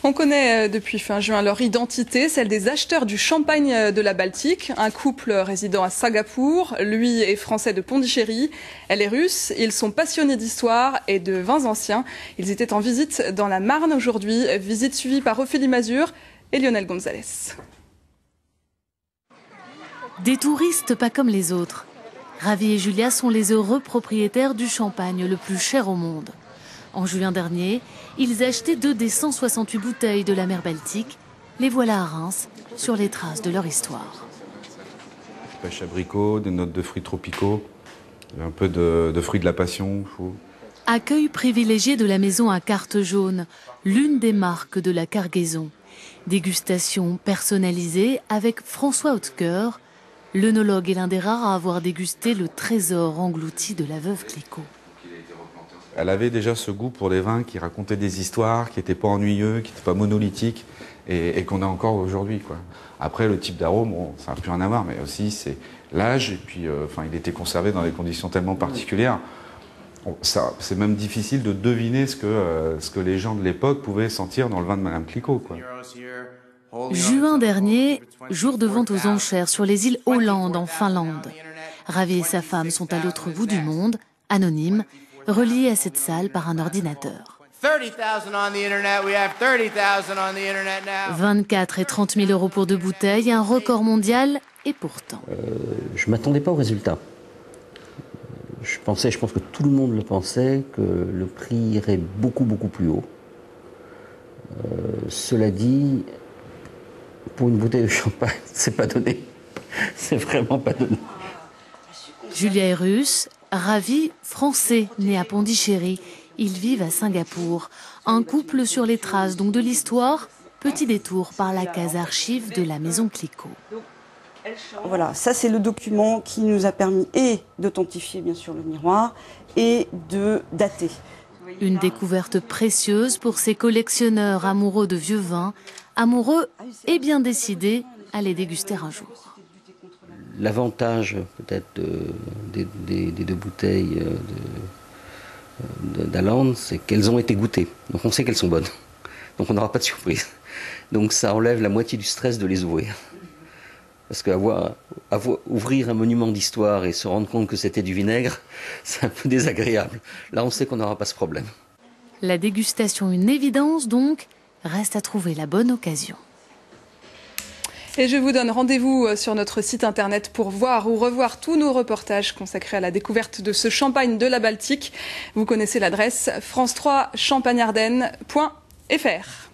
On connaît depuis fin juin leur identité, celle des acheteurs du champagne de la Baltique. Un couple résidant à Singapour, lui est français de Pondichéry, elle est russe. Ils sont passionnés d'histoire et de vins anciens. Ils étaient en visite dans la Marne aujourd'hui, visite suivie par Ophélie Mazur et Lionel Gonzalez. Des touristes pas comme les autres. Ravi et Julia sont les heureux propriétaires du champagne le plus cher au monde. En juin dernier, ils achetaient 2 des 168 bouteilles de la mer Baltique. Les voilà à Reims, sur les traces de leur histoire. Pêche abricot, des notes de fruits tropicaux, un peu de fruits de la passion. Accueil privilégié de la maison à carte jaune, l'une des marques de la cargaison. Dégustation personnalisée avec François Hautecoeur. L'œnologue est l'un des rares à avoir dégusté le trésor englouti de la veuve Clicquot. Elle avait déjà ce goût pour les vins qui racontaient des histoires, qui n'étaient pas ennuyeux, qui n'étaient pas monolithiques et qu'on a encore aujourd'hui, quoi. Après, le type d'arôme, bon, ça n'a plus rien à voir, mais aussi c'est l'âge et puis il était conservé dans des conditions tellement particulières. C'est même difficile de deviner ce que les gens de l'époque pouvaient sentir dans le vin de Madame Clicquot, quoi. Juin dernier, jour de vente aux enchères sur les îles Hollande en Finlande. Ravi et sa femme sont à l'autre bout du monde, anonymes, reliés à cette salle par un ordinateur. 24 et 30 000 euros pour 2 bouteilles, un record mondial, et pourtant. Je ne m'attendais pas au résultat. Je pense que tout le monde le pensait, que le prix irait beaucoup plus haut. Cela dit, pour une bouteille de champagne, c'est pas donné. C'est vraiment pas donné. Julia est russe, Ravi, français, né à Pondichéry. Ils vivent à Singapour. Un couple sur les traces donc de l'histoire. Petit détour par la case archive de la maison Clicquot. Voilà, ça c'est le document qui nous a permis d'authentifier bien sûr le miroir et de dater. Une découverte précieuse pour ces collectionneurs amoureux de vieux vins, amoureux et bien décidés à les déguster un jour. L'avantage peut-être des 2 bouteilles d'Alland, c'est qu'elles ont été goûtées. Donc on sait qu'elles sont bonnes. Donc on n'aura pas de surprise. Donc ça enlève la moitié du stress de les ouvrir. Parce qu'ouvrir un monument d'histoire et se rendre compte que c'était du vinaigre, c'est un peu désagréable. Là on sait qu'on n'aura pas ce problème. La dégustation, une évidence donc, reste à trouver la bonne occasion. Et je vous donne rendez-vous sur notre site internet pour voir ou revoir tous nos reportages consacrés à la découverte de ce champagne de la Baltique. Vous connaissez l'adresse france3champagneardenne.fr.